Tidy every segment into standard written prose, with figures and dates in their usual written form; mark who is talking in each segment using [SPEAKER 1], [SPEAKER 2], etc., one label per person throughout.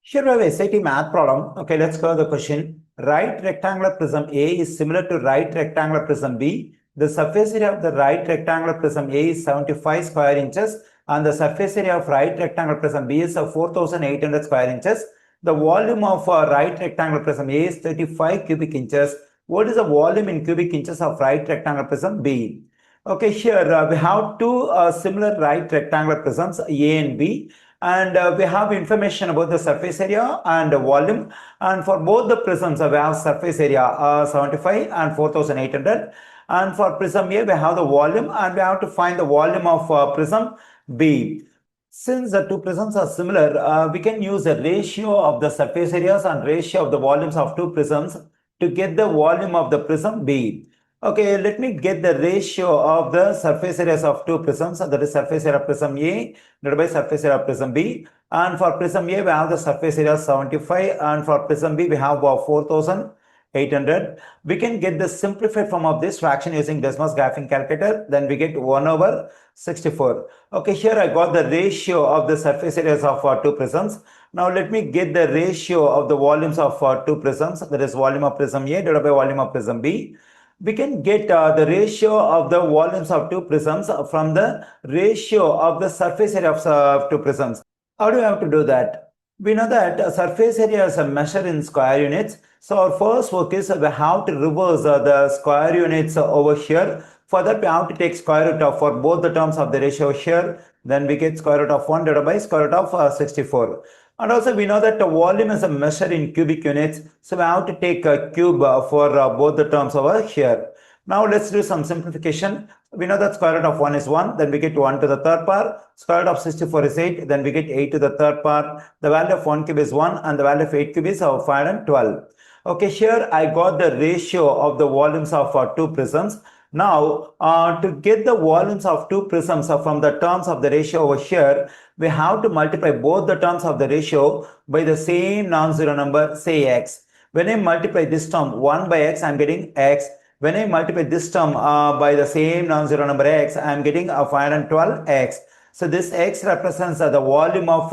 [SPEAKER 1] Here we have a SAT math problem. Okay, let's go to the question. Right rectangular prism A is similar to right rectangular prism B. The surface area of the right rectangular prism A is 75 square inches and the surface area of right rectangular prism B is 4800 square inches. The volume of right rectangular prism A is 35 cubic inches. What is the volume in cubic inches of right rectangular prism B? Okay, here we have two similar right rectangular prisms A and B, and we have information about the surface area and volume, and for both the prisms we have surface area 75 and 4800, and for prism A we have the volume and we have to find the volume of prism B. Since the two prisms are similar, we can use the ratio of the surface areas and ratio of the volumes of two prisms to get the volume of the prism B. Okay, let me get the ratio of the surface areas of two prisms. That is surface area of prism A divided by surface area of prism B. And for prism A, we have the surface area 75, and for prism B, we have 4800. We can get the simplified form of this fraction using Desmos graphing calculator. Then we get 1 over 64. Okay, here I got the ratio of the surface areas of two prisms. Now let me get the ratio of the volumes of two prisms. That is volume of prism A divided by volume of prism B. We can get the ratio of the volumes of two prisms from the ratio of the surface area of two prisms. How do we have to do that? We know that surface area is measured in square units. So our first work is we have to reverse the square units over here. For that we have to take square root of for both the terms of the ratio here. Then we get square root of 1 divided by square root of 64. And also we know that the volume is measured in cubic units. So we have to take a cube for both the terms over here. Now let's do some simplification. We know that square root of 1 is 1. Then we get 1 to the third power. Square root of 64 is 8. Then we get 8 to the third power. The value of 1 cube is 1 and the value of 8 cube is 512. Okay, here I got the ratio of the volumes of two prisms. Now, to get the volumes of two prisms from the terms of the ratio over here, we have to multiply both the terms of the ratio by the same non-zero number, say x. When I multiply this term 1 by x, I am getting x. When I multiply this term by the same non-zero number x, I am getting 512x. So this x represents the volume of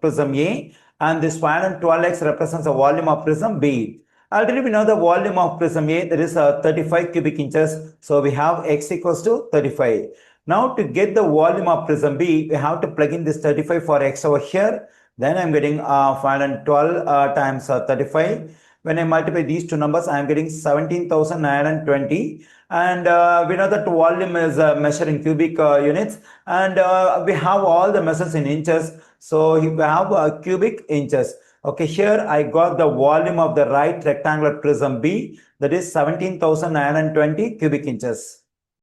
[SPEAKER 1] prism A, and this 512x represents the volume of prism B. Already we know the volume of prism A, that is 35 cubic inches. So we have x equals to 35. Now to get the volume of prism B, we have to plug in this 35 for x over here. Then I'm getting 512 times 35. When I multiply these two numbers, I am getting 17,920. And we know that volume is measured in cubic units. And we have all the measures in inches. So we have cubic inches. Okay, here I got the volume of the right rectangular prism B, that is 17,920 cubic inches.